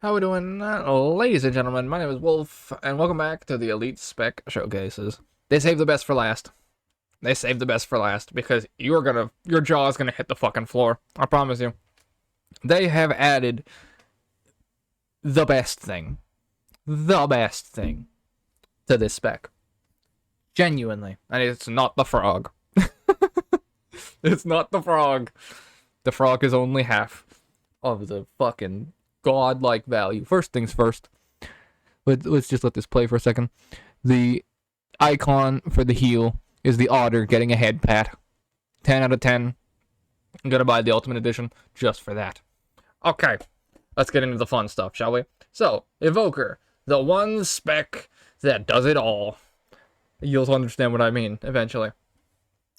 How we doing, ladies and gentlemen? My name is Wolf, and welcome back to the Elite Spec Showcases. They saved the best for last. They saved the best for last because your jaw is gonna hit the fucking floor. I promise you. They have added the best thing to this spec. Genuinely, and it's not the frog. It's not the frog. The frog is only half of the fucking godlike value. First things first. Let's just let this play for a second. The icon for the heel is the otter getting a head pat. 10 out of 10. I'm gonna buy the Ultimate Edition just for that. Okay, let's get into the fun stuff, shall we? So, Evoker, the one spec that does it all. You'll understand what I mean eventually.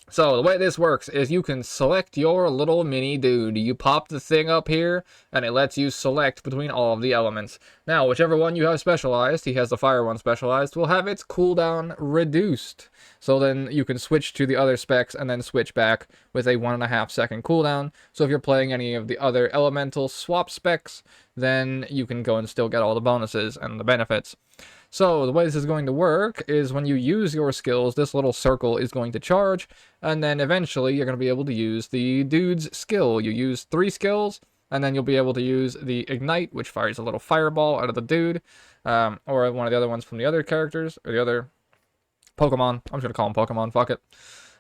So, the way this works is you can select your little mini dude. You pop the thing up here, and it lets you select between all of the elements. Now, whichever one you have specialized, he has the fire one specialized, will have its cooldown reduced. So then you can switch to the other specs and then switch back with a 1.5 second cooldown. So if you're playing any of the other elemental swap specs, then you can go and still get all the bonuses and the benefits. So the way this is going to work is when you use your skills, this little circle is going to charge, and then eventually you're going to be able to use the dude's skill. You use 3 skills, and then you'll be able to use the Ignite, which fires a little fireball out of the dude, or one of the other ones from the other characters, or the other Pokemon. I'm just going to call them Pokemon, fuck it.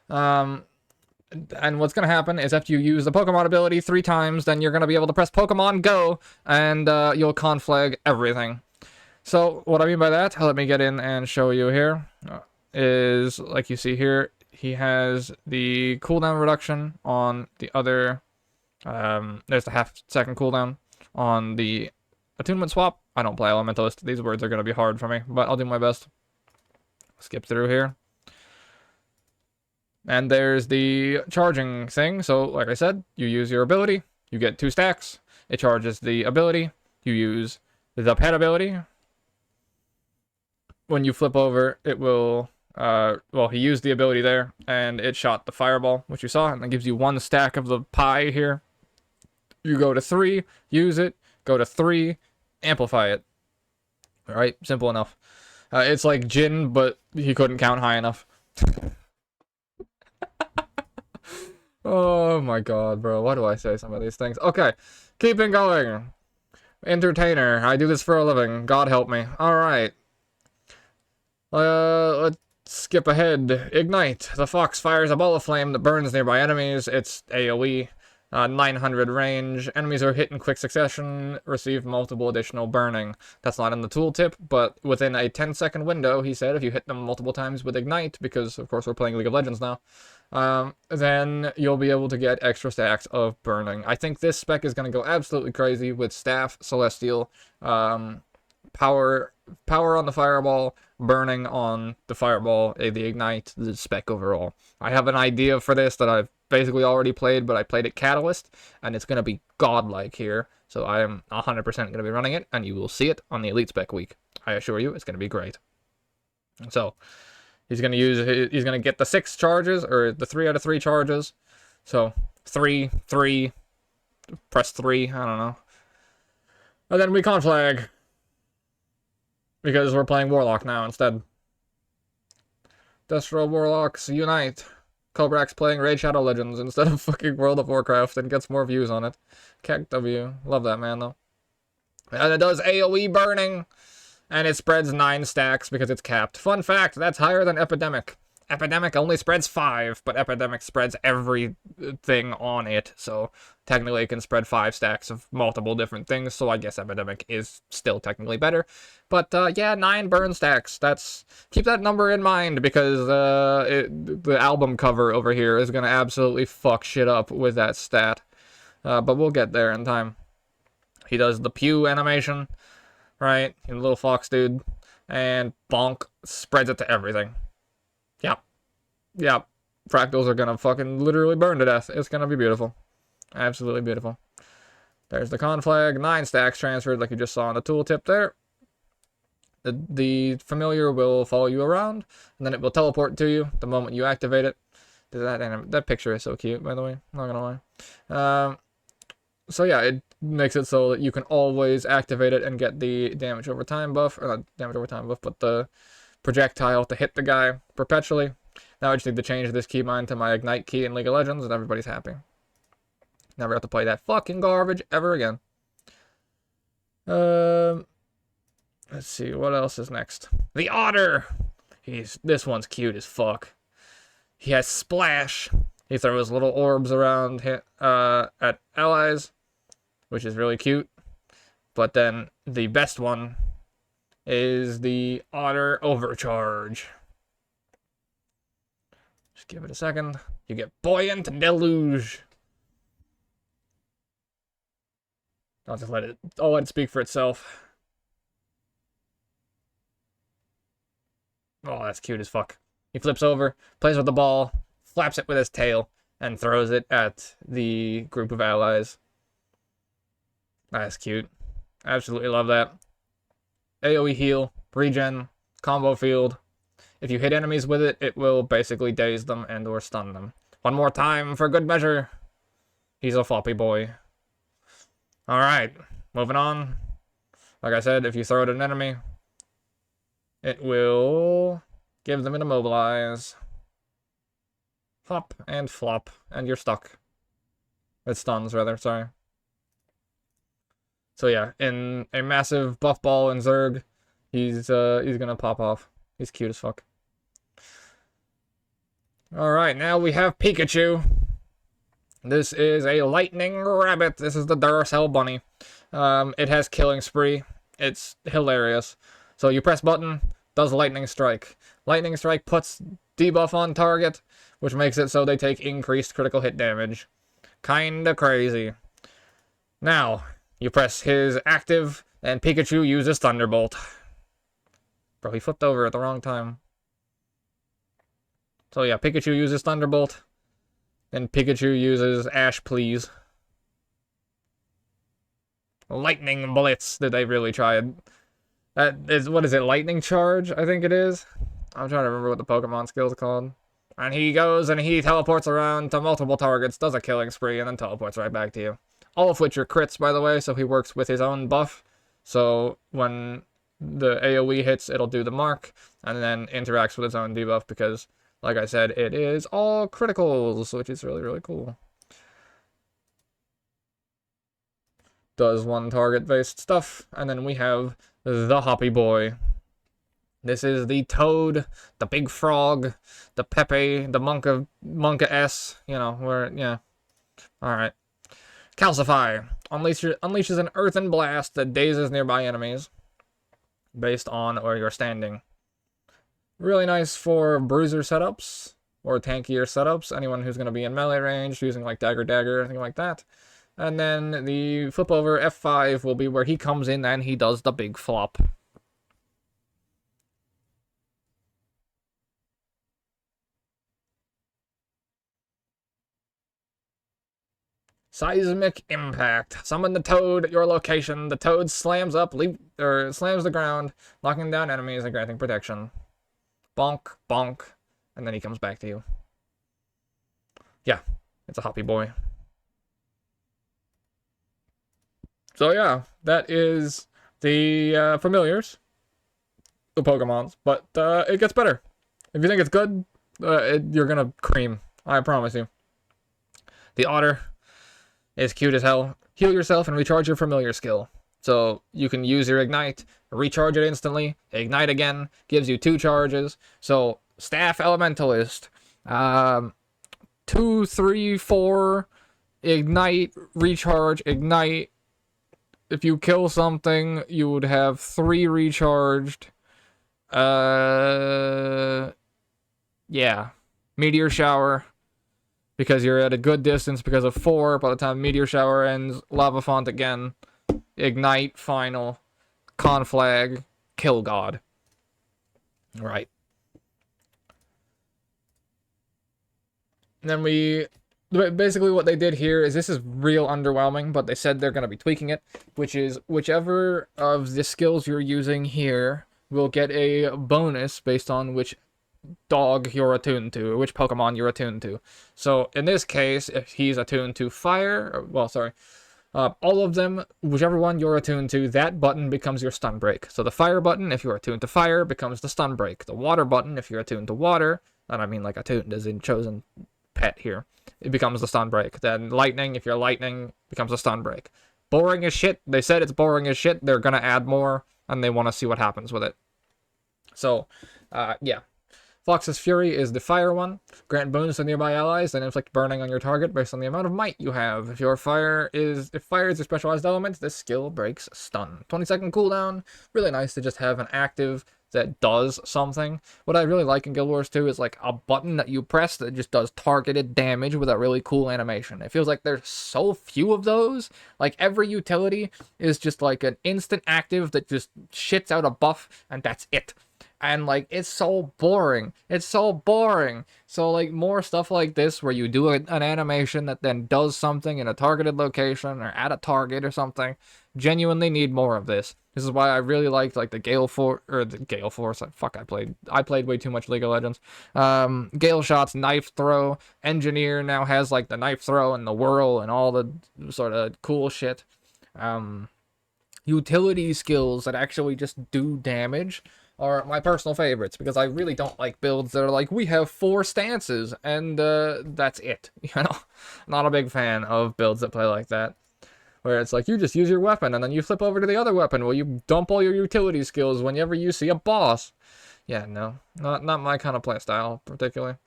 And what's going to happen is after you use the Pokemon ability 3 times, then you're going to be able to press Pokemon Go, and you'll conflag everything. So, what I mean by that, let me get in and show you here, is, like you see here, he has the cooldown reduction on the other, there's the half-second cooldown on the attunement swap. I don't play Elementalist, these words are going to be hard for me, but I'll do my best. Skip through here. And there's the charging thing, so, like I said, you use your ability, you get 2 stacks, it charges the ability, you use the pet ability. When you flip over, it will, well, he used the ability there, and it shot the fireball, which you saw, and that gives you 1 stack of the pie here. You go to 3, use it, go to 3, amplify it. Alright, simple enough. It's like Jin, but he couldn't count high enough. Oh my god, bro, why do I say some of these things? Okay, keeping going. Entertainer, I do this for a living, God help me. Alright. Let's skip ahead. Ignite. The fox fires a ball of flame that burns nearby enemies. It's AoE. 900 range. Enemies are hit in quick succession. Receive multiple additional burning. That's not in the tooltip, but within a 10-second window, he said, if you hit them multiple times with Ignite, because, of course, we're playing League of Legends now, then you'll be able to get extra stacks of burning. I think this spec is going to go absolutely crazy with Staff, Celestial, power on the fireball, burning on the fireball, the Ignite, the spec overall. I have an idea for this that I've basically already played, but I played at Catalyst, and it's going to be godlike here, so I am 100% going to be running it, and you will see it on the Elite Spec week. I assure you, it's going to be great. So, he's going to get the 6 charges, or the 3 out of 3 charges, so 3, press 3, I don't know. And then we conflag. Because we're playing Warlock now instead. Destro Warlocks unite. Kobrax playing Raid Shadow Legends instead of fucking World of Warcraft and gets more views on it. Kek W. Love that man though. And it does AoE burning. And it spreads 9 stacks because it's capped. Fun fact, that's higher than Epidemic. Epidemic only spreads 5, but Epidemic spreads everything on it, so technically it can spread 5 stacks of multiple different things, so I guess Epidemic is still technically better. But, yeah, 9 burn stacks. Keep that number in mind, because the album cover over here is going to absolutely fuck shit up with that stat. But we'll get there in time. He does the pew animation, right? The little fox dude, and bonk, spreads it to everything. Yep. Fractals are gonna fucking literally burn to death. It's gonna be beautiful. Absolutely beautiful. There's the conflag. 9 stacks transferred like you just saw in the tooltip there. The familiar will follow you around, and then it will teleport to you the moment you activate it. That picture is so cute, by the way. Not gonna lie. So yeah, it makes it so that you can always activate it and get the damage over time buff, or not damage over time buff, but the projectile to hit the guy perpetually. Now I just need to change this keybind to my Ignite key in League of Legends, and everybody's happy. Never have to play that fucking garbage ever again. Let's see, what else is next? The Otter! This one's cute as fuck. He has Splash. He throws little orbs around at allies, which is really cute. But then the best one is the Otter Overcharge. Just give it a second. You get Buoyant Deluge. I'll let it speak for itself. Oh, that's cute as fuck. He flips over, plays with the ball, flaps it with his tail, and throws it at the group of allies. That's cute. Absolutely love that. AoE heal, regen, combo field. If you hit enemies with it, it will basically daze them and or stun them. One more time for good measure. He's a floppy boy. Alright, moving on. Like I said, if you throw it at an enemy, it will give them an immobilize. Hop and flop, and you're stuck. It stuns, rather, sorry. So yeah, in a massive buff ball in Zerg, he's gonna pop off. He's cute as fuck. Alright, now we have Pikachu. This is a lightning rabbit. This is the Duracell bunny. It has killing spree. It's hilarious. So you press button, does lightning strike. Lightning strike puts debuff on target, which makes it so they take increased critical hit damage. Kinda crazy. Now, you press his active, and Pikachu uses Thunderbolt. Bro, he flipped over at the wrong time. So yeah, Pikachu uses Thunderbolt, and Pikachu uses Ash Please. Lightning Blitz, did they really try it? That is, what is it, Lightning Charge, I think it is? I'm trying to remember what the Pokemon skill is called. And he goes and he teleports around to multiple targets, does a killing spree, and then teleports right back to you. All of which are crits, by the way, so he works with his own buff. So when the AoE hits, it'll do the mark, and then interacts with its own debuff, because, like I said, it is all criticals, which is really, really cool. Does one target-based stuff, and then we have the Hoppy Boy. This is the Toad, the Big Frog, the Pepe, the Monka S, you know, where, yeah. Alright. Calcify. Unleashes an earthen blast that dazes nearby enemies based on where you're standing. Really nice for bruiser setups or tankier setups. Anyone who's going to be in melee range using like dagger, anything like that. And then the flip over F5 will be where he comes in and he does the big flop. Seismic Impact. Summon the Toad at your location. The Toad slams slams the ground, knocking down enemies and granting protection. Bonk, bonk, and then he comes back to you. Yeah, it's a Hoppy Boy. So yeah, that is the familiars, the Pokemons, but it gets better. If you think it's good, you're gonna cream. I promise you. The Otter is cute as hell. Heal yourself and recharge your familiar skill. So you can use your Ignite, recharge it instantly, Ignite again, gives you 2 charges. So Staff Elementalist, 2, 3, 4, Ignite, recharge, Ignite. If you kill something, you would have 3 recharged. Yeah. Meteor Shower. Because you're at a good distance because of 4. By the time Meteor Shower ends, Lava Font again. Ignite, final. Conflag, Kill God. Right. And then basically what they did here is, this is real underwhelming, but they said they're going to be tweaking it, which is whichever of the skills you're using here will get a bonus based on which dog you're attuned to, or which Pokemon you're attuned to. So in this case, if he's attuned to fire, All of them, whichever one you're attuned to, that button becomes your stun break. So the fire button, if you're attuned to fire, becomes the stun break. The water button, if you're attuned to water, and I mean like attuned as in chosen pet here, it becomes the stun break. Then lightning, if you're lightning, becomes a stun break. Boring as shit. They said it's boring as shit. They're gonna add more, and they want to see what happens with it. So, yeah. Fox's Fury is the fire one. Grant boons to nearby allies and inflict burning on your target based on the amount of might you have. If fire is your specialized element, this skill breaks stun. 20-second cooldown. Really nice to just have an active that does something. What I really like in Guild Wars 2 is like a button that you press that just does targeted damage with a really cool animation. It feels like there's so few of those. Like every utility is just like an instant active that just shits out a buff and that's it. And like it's so boring. So like more stuff like this where you do an animation that then does something in a targeted location or at a target or something. Genuinely need more of this. This is why I really liked like the Gale Force or the Gale Force. Fuck, I played way too much League of Legends. Gale Shot's knife throw. Engineer now has like the knife throw and the whirl and all the sort of cool shit. Utility skills that actually just do damage are my personal favorites, because I really don't like builds that are like, we have 4 stances, and that's it, you know? Not a big fan of builds that play like that, where it's like, you just use your weapon, and then you flip over to the other weapon, where you dump all your utility skills whenever you see a boss. Yeah, no, not my kind of playstyle, particularly.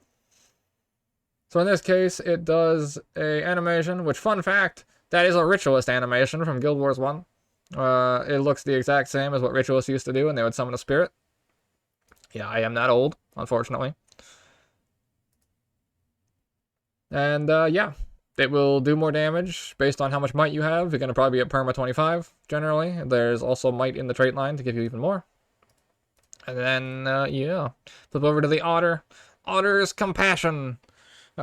So in this case, it does a animation, which, fun fact, that is a Ritualist animation from Guild Wars 1. It looks the exact same as what Ritualists used to do, and they would summon a spirit. Yeah, I am that old, unfortunately. And, yeah, it will do more damage based on how much might you have. You're going to probably be at perma 25, generally. There's also might in the trait line to give you even more. And then, yeah, flip over to the Otter. Otter's Compassion.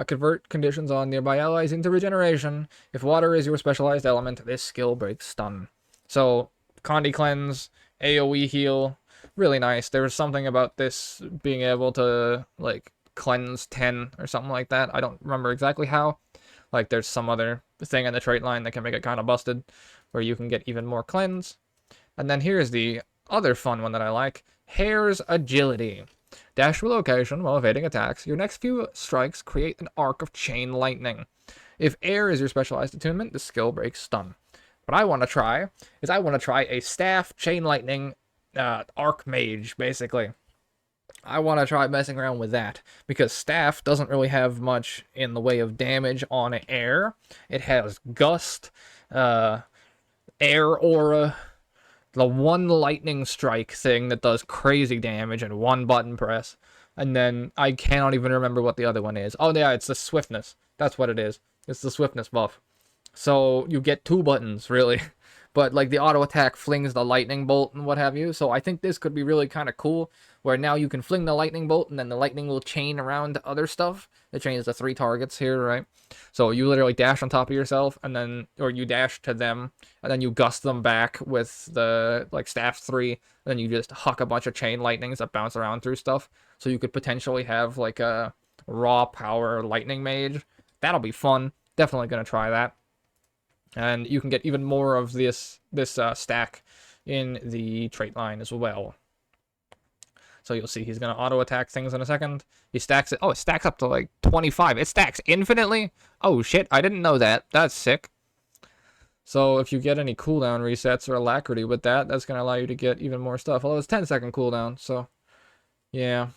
Convert conditions on nearby allies into regeneration. If water is your specialized element, this skill breaks stun. So, Condi Cleanse, AoE heal, really nice. There was something about this being able to, like, cleanse 10 or something like that. I don't remember exactly how. Like, there's some other thing in the trait line that can make it kind of busted, where you can get even more cleanse. And then here's the other fun one that I like. Hare's Agility. Dash to a location while evading attacks. Your next few strikes create an arc of chain lightning. If air is your specialized attunement, the skill breaks stun. What I want to try is a staff chain lightning arc mage, basically. I want to try messing around with that, because staff doesn't really have much in the way of damage on air. It has gust, air aura, the one lightning strike thing that does crazy damage and one button press, and then I cannot even remember what the other one is. Oh yeah, it's the swiftness. That's what it is. It's the swiftness buff. So you get 2 buttons, really. But like the auto attack flings the lightning bolt and what have you. So I think this could be really kind of cool, where now you can fling the lightning bolt and then the lightning will chain around to other stuff. It chains the 3 targets here, right? So you literally dash on top of yourself, and then, or you dash to them, and then you gust them back with the like staff 3, and then you just huck a bunch of chain lightnings that bounce around through stuff. So you could potentially have like a raw power lightning mage. That'll be fun. Definitely gonna try that. And you can get even more of this stack in the trait line as well. So you'll see he's going to auto-attack things in a second. He stacks it. Oh, it stacks up to like 25. It stacks infinitely? Oh, shit. I didn't know that. That's sick. So if you get any cooldown resets or alacrity with that, that's going to allow you to get even more stuff. Although it's 10-second cooldown, so yeah.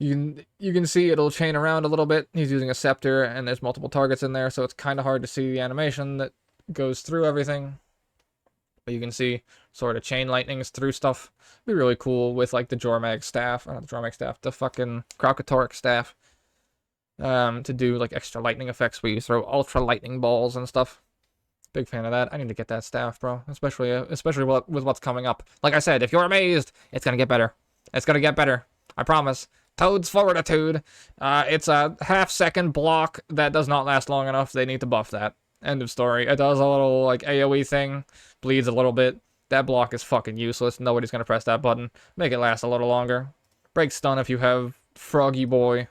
You can see it'll chain around a little bit. He's using a scepter, and there's multiple targets in there, so it's kind of hard to see the animation that goes through everything. But you can see sort of chain lightnings through stuff. It'd be really cool with like the Jormag staff, or not the Jormag staff, the fucking Kraukatoric staff, to do like extra lightning effects where you throw ultra lightning balls and stuff. Big fan of that. I need to get that staff, bro. Especially with what's coming up. Like I said, if you're amazed, it's gonna get better. It's gonna get better. I promise. Toad's Fortitude. It's a half-second block that does not last long enough. They need to buff that. End of story. It does a little, like, AoE thing. Bleeds a little bit. That block is fucking useless. Nobody's gonna press that button. Make it last a little longer. Break stun if you have Froggy Boy.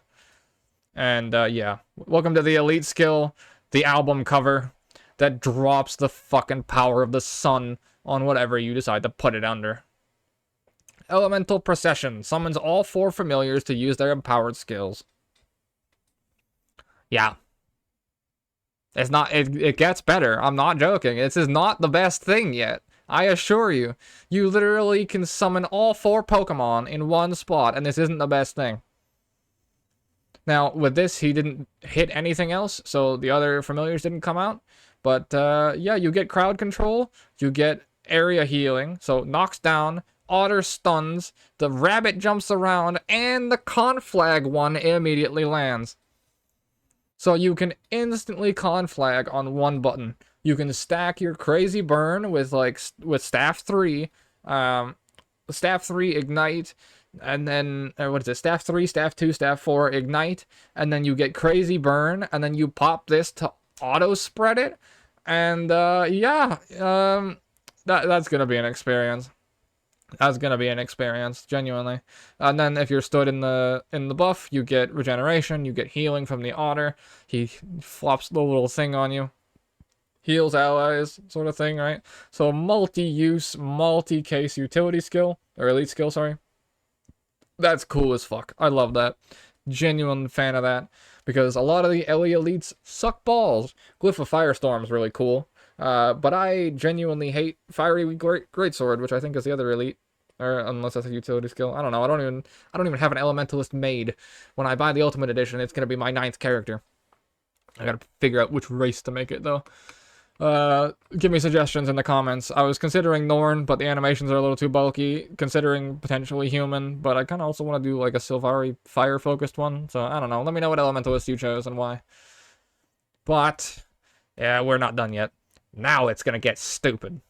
And, yeah. Welcome to the elite skill. The album cover. that drops the fucking power of the sun on whatever you decide to put it under. Elemental Procession summons all 4 familiars to use their empowered skills. Yeah. It's not, it gets better. I'm not joking. This is not the best thing yet. I assure you. You literally can summon all 4 Pokemon in one spot, and this isn't the best thing. Now, with this, he didn't hit anything else, so the other familiars didn't come out. But, yeah, you get crowd control, you get area healing, so knocks down, Otter stuns, the rabbit jumps around, and the Conflag one immediately lands. So you can instantly Conflag on one button. You can stack your crazy burn with Staff 3, Staff 3 Ignite, and then, what is it, Staff 3, Staff 2, Staff 4 Ignite, and then you get crazy burn, and then you pop this to auto spread it, and yeah, that's gonna be an experience. That's gonna be an experience, genuinely. And then if you're stood in the buff, you get regeneration, you get healing from the otter. He flops the little thing on you, heals allies, sort of thing, right? So multi-use, multi-case utility skill, or elite skill, sorry. That's cool as fuck. I love that. Genuine fan of that, because a lot of the LE elites suck balls. Glyph of Firestorm is really cool. But I genuinely hate Fiery Greatsword, which I think is the other elite, or unless that's a utility skill. I don't know. I don't even have an Elementalist made. When I buy the Ultimate Edition, it's gonna be my 9th character. I gotta figure out which race to make it though. Give me suggestions in the comments. I was considering Norn, but the animations are a little too bulky. Considering potentially human, but I kind of also want to do like a Sylvari fire-focused one. So I don't know. Let me know what Elementalist you chose and why. But yeah, we're not done yet. Now it's gonna get stupid.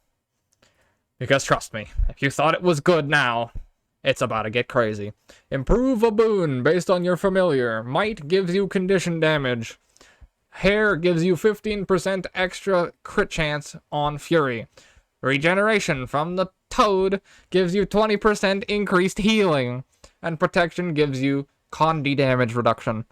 Because trust me, if you thought it was good now, it's about to get crazy. Improve a boon based on your familiar. Might gives you condition damage. Hair gives you 15% extra crit chance on Fury. Regeneration from the Toad gives you 20% increased healing. And Protection gives you Condi damage reduction.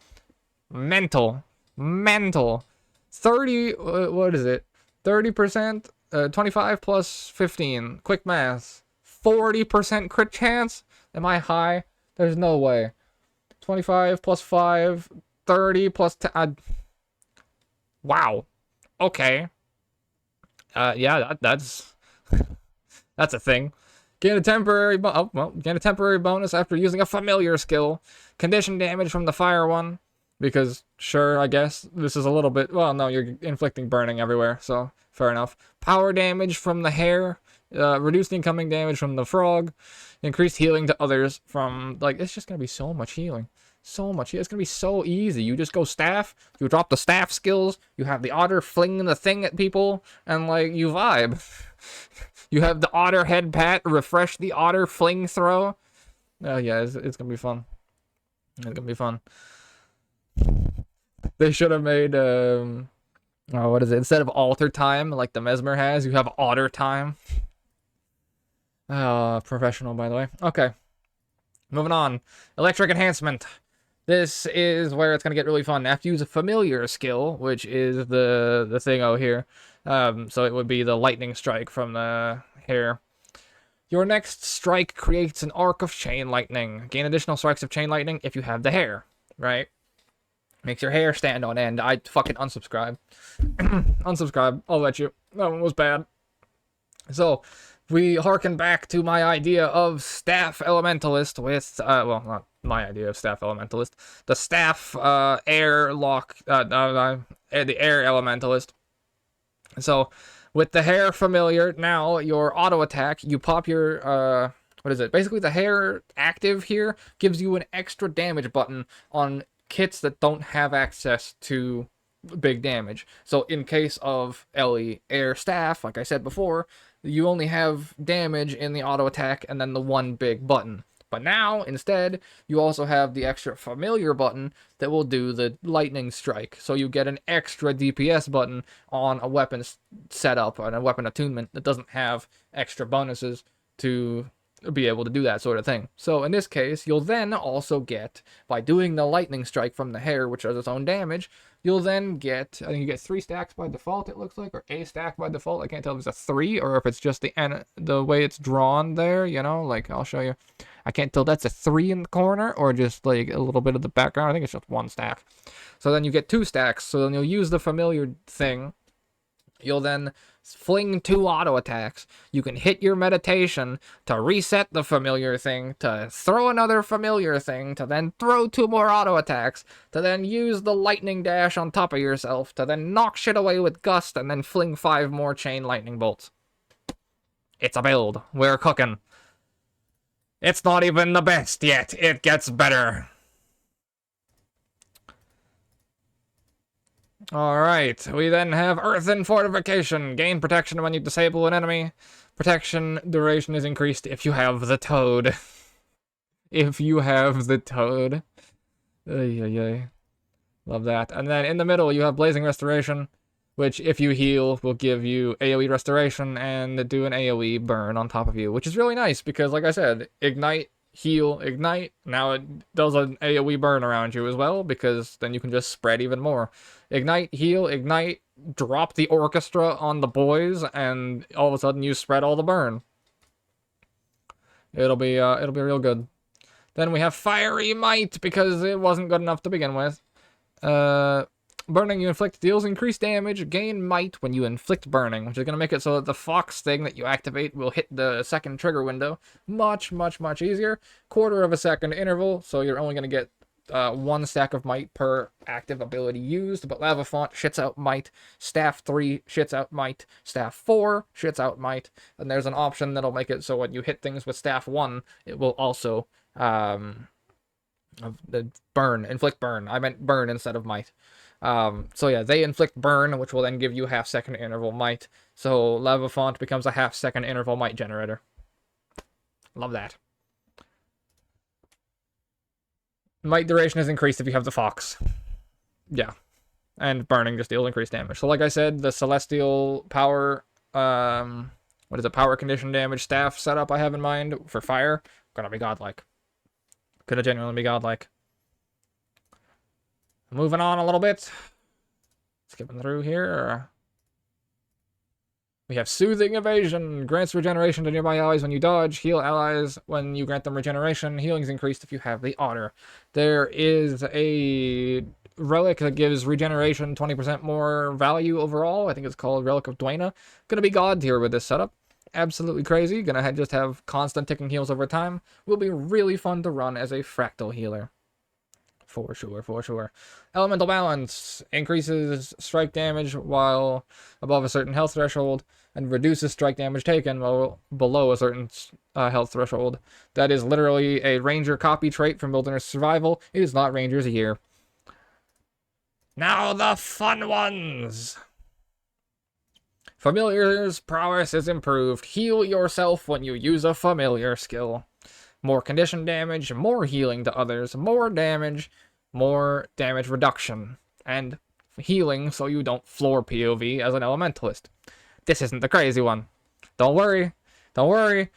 Mental. 30, what is it? 30%, 25 plus 15. Quick math. 40% crit chance? Am I high? There's no way. 25 plus 5, 30 plus 10. Wow. Okay. Yeah, that's a thing. Gain a temporary bonus after using a familiar skill. Condition damage from the fire one. Because, sure, I guess, this is a little bit... Well, no, you're inflicting burning everywhere, so fair enough. Power damage from the hair. Reduced incoming damage from the frog. Increased healing to others from... Like, it's just gonna be so much healing. So much. It's gonna be so easy. You just go staff, you drop the staff skills, you have the otter flinging the thing at people, and, like, you vibe. You have the otter head pat, refresh the otter fling throw. Oh, yeah, it's gonna be fun. It's gonna be fun. They should have made, oh, what is it? Instead of alter time, like the Mesmer has, you have otter time. Professional, by the way. Okay. Moving on. Electric Enhancement. This is where it's going to get really fun. After you use a familiar skill, which is the thing over here. So it would be the lightning strike from the hair. Your next strike creates an arc of chain lightning. Gain additional strikes of chain lightning if you have the hair, right? Makes your hair stand on end. I fucking unsubscribe. Unsubscribe. I'll let you. That one was bad. So, we harken back to my idea of Staff Elementalist with, well, not my idea of Staff Elementalist. The Staff, Air Lock, the Air Elementalist. So, with the hair familiar, now your auto attack, you pop your, what is it? Basically, the hair active here gives you an extra damage button on kits that don't have access to big damage. So in case of LE Air Staff, like I said before, you only have damage in the auto attack and then the one big button. But now, instead, you also have the extra familiar button that will do the lightning strike. So you get an extra DPS button on a weapon setup and a weapon attunement that doesn't have extra bonuses to be able to do that sort of thing. So in this case, you'll then also get, by doing the lightning strike from the hair, which does its own damage, You'll then get, I think you get 3 stacks by default, it looks like, or a stack by default. I can't tell if it's a 3 or if it's just the way it's drawn there, you know, like I'll show you. I can't tell that's a 3 in the corner or just like a little bit of the background. I think it's just 1 stack. So then you get 2 stacks. So then you'll use the familiar thing. You'll then fling 2 auto attacks. You can hit your meditation to reset the familiar thing, to throw another familiar thing, to then throw 2 more auto attacks, to then use the lightning dash on top of yourself, to then knock shit away with gust, and then fling 5 more chain lightning bolts. It's a build. We're cooking. It's not even the best yet. It gets better. Alright, we then have Earthen Fortification. Gain protection when you disable an enemy. Protection duration is increased if you have the toad. If you have the toad. Ay, ay, ay. Love that. And then in the middle, you have Blazing Restoration, which, if you heal, will give you AoE Restoration and do an AoE burn on top of you, which is really nice because, like I said, Ignite, heal, ignite. Now it does an AoE burn around you as well, because then you can just spread even more. Ignite, heal, ignite, drop the orchestra on the boys, and all of a sudden you spread all the burn. It'll be real good. Then we have Fiery Might, because it wasn't good enough to begin with. Burning you inflict deals increased damage, gain might when you inflict burning, which is going to make it so that the fox thing that you activate will hit the second trigger window much, much, much easier. 1/4 of a second interval, so you're only going to get 1 stack of might per active ability used, but Lava Font shits out might, Staff 3 shits out might, Staff 4 shits out might, and there's an option that'll make it so when you hit things with Staff 1, it will also inflict burn. I meant burn instead of might. So yeah, they inflict burn, which will then give you 1/2 second interval might. So Lava Font becomes a 1/2 second interval might generator. Love that. Might duration is increased if you have the fox. Yeah. And burning just deals increased damage. So like I said, the celestial power, what is it, power condition damage staff setup I have in mind for fire, gonna be godlike. Could have genuinely be godlike. Moving on a little bit. Skipping through here. We have Soothing Evasion. Grants regeneration to nearby allies when you dodge. Heal allies when you grant them regeneration. Healing is increased if you have the honor. There is a relic that gives regeneration 20% more value overall. I think it's called Relic of Dwayna. Gonna be god tier with this setup. Absolutely crazy. Gonna just have constant ticking heals over time. Will be really fun to run as a fractal healer. For sure, for sure. Elemental Balance increases strike damage while above a certain health threshold and reduces strike damage taken while below a certain health threshold. That is literally a Ranger copy trait from Wilderness Survival. It is not Ranger's Year. Now the fun ones! Familiar's prowess is improved. Heal yourself when you use a familiar skill. More condition damage, more healing to others, more damage reduction, and healing so you don't floor POV as an elementalist. This isn't the crazy one. Don't worry. Don't worry.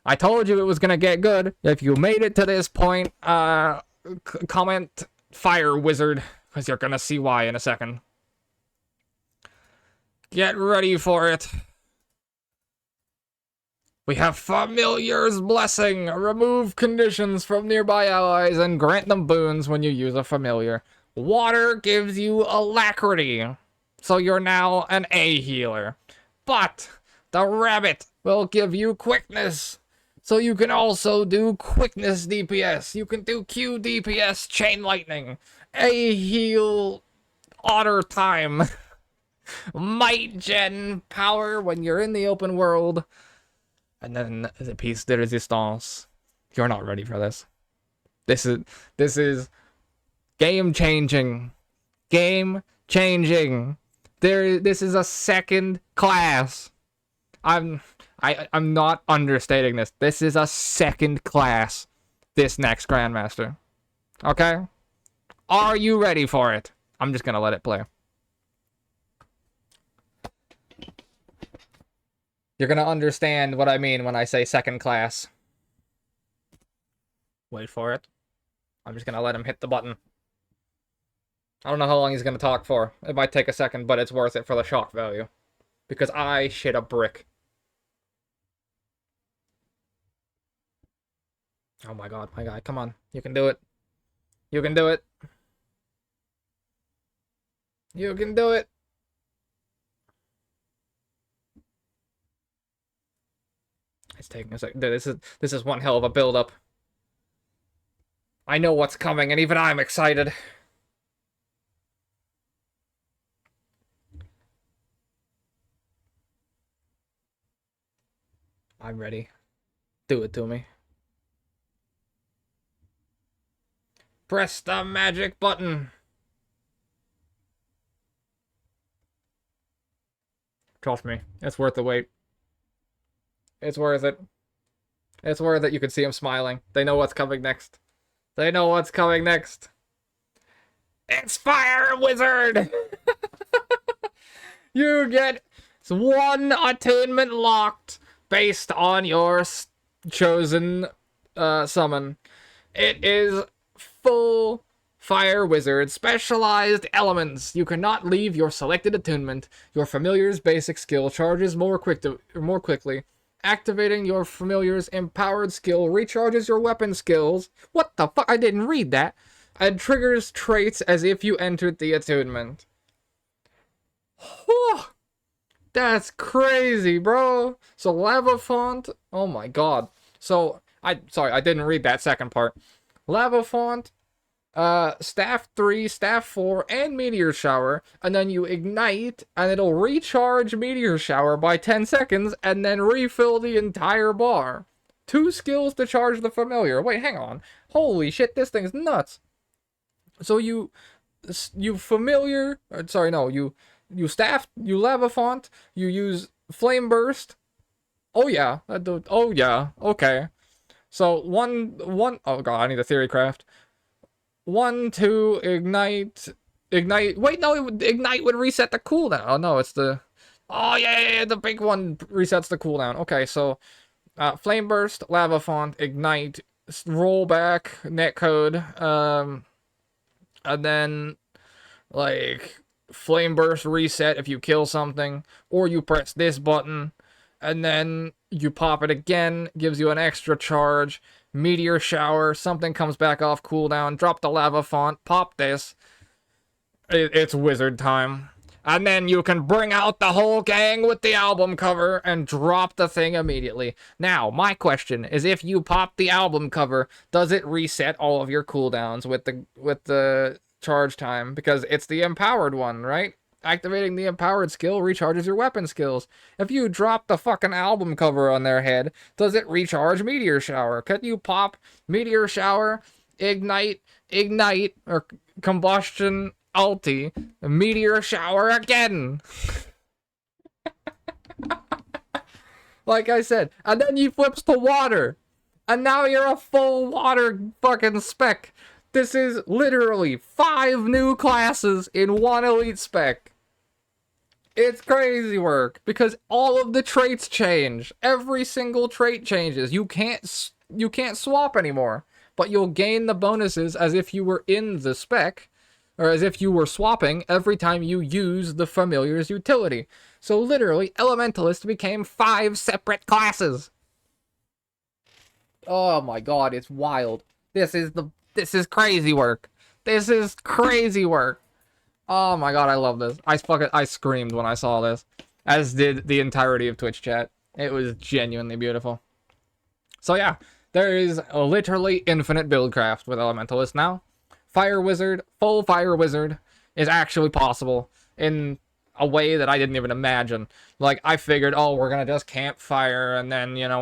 I told you it was gonna get good. If you made it to this point, comment Fire Wizard, because you're gonna see why in a second. Get ready for it. We have Familiar's Blessing. Remove conditions from nearby allies and grant them boons when you use a familiar. Water gives you Alacrity, so you're now an A healer. But the Rabbit will give you Quickness, so you can also do Quickness DPS. You can do Q DPS Chain Lightning. A heal Otter Time. Might gen power when you're in the open world. And then the piece de resistance. You're not ready for this. This is game changing. Game changing. This is a second class. I'm not understating this. This is a second class. This next Grandmaster. Okay? Are you ready for it? I'm just gonna let it play. You're gonna understand what I mean when I say second class. Wait for it. I'm just gonna let him hit the button. I don't know how long he's gonna talk for. It might take a second, but it's worth it for the shock value. Because I shit a brick. Oh my god, my guy, come on. You can do it. You can do it. You can do it. It's taking a sec. This is one hell of a build-up. I know what's coming, and even I'm excited. I'm ready. Do it to me. Press the magic button. Trust me, it's worth the wait. It's worth it. It's worth it. You can see him smiling. They know what's coming next. They know what's coming next. It's Fire Wizard! You get one attunement locked based on your chosen summon. It is full Fire Wizard, specialized elements. You cannot leave your selected attunement. Your familiar's basic skill charges more quickly. Activating your familiar's empowered skill recharges your weapon skills. What the fuck? I didn't read that. And triggers traits as if you entered the attunement. That's crazy, bro. So Lava Font. Oh my god. So sorry, I didn't read that second part. Lava Font, Staff 3, Staff 4, and Meteor Shower, and then you ignite, and it'll recharge Meteor Shower by 10 seconds, and then refill the entire bar. 2 skills to charge the familiar. Wait, hang on. Holy shit, this thing's nuts. So you familiar, sorry, no, you staff, you Lava Font, you use Flame Burst. Oh yeah, oh yeah, okay. So one, oh god, I need a theory craft. 1, 2, ignite. Wait, no, ignite would reset the cooldown. Oh no, it's the, oh yeah, the big one resets the cooldown. Okay, so Flame Burst, Lava Font, ignite, rollback, netcode, and then like Flame Burst reset if you kill something, or you press this button, and then you pop it again, gives you an extra charge. Meteor Shower, something comes back off cooldown, drop the Lava Font, pop this. It's wizard time. And then you can bring out the whole gang with the album cover and drop the thing immediately. Now, my question is, if you pop the album cover, does it reset all of your cooldowns with the charge time? Because it's the empowered one, right? Activating the empowered skill recharges your weapon skills. If you drop the fucking album cover on their head, does it recharge Meteor Shower? Can you pop Meteor Shower, ignite, or combustion ulti, Meteor Shower again? Like I said, and then you flips to water, and now you're a full water fucking spec. This is literally 5 new classes in one elite spec. It's crazy work, because all of the traits change. Every single trait changes. You can't swap anymore, but you'll gain the bonuses as if you were in the spec, or as if you were swapping every time you use the familiar's utility. So literally, Elementalist became 5 separate classes. Oh my god, it's wild. This is crazy work. This is crazy work. Oh my god, I love this. I screamed when I saw this. As did the entirety of Twitch chat. It was genuinely beautiful. So yeah, there is literally infinite buildcraft with Elementalist now. Fire Wizard, full Fire Wizard, is actually possible in a way that I didn't even imagine. Like, I figured, oh, we're gonna just campfire, and then, you know,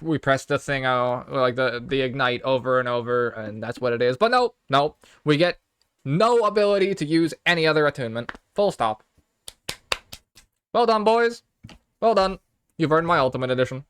we press the thing out, like the ignite over and over, and that's what it is. But nope, we get no ability to use any other attunement. Full stop. Well done, boys. Well done. You've earned my Ultimate Edition.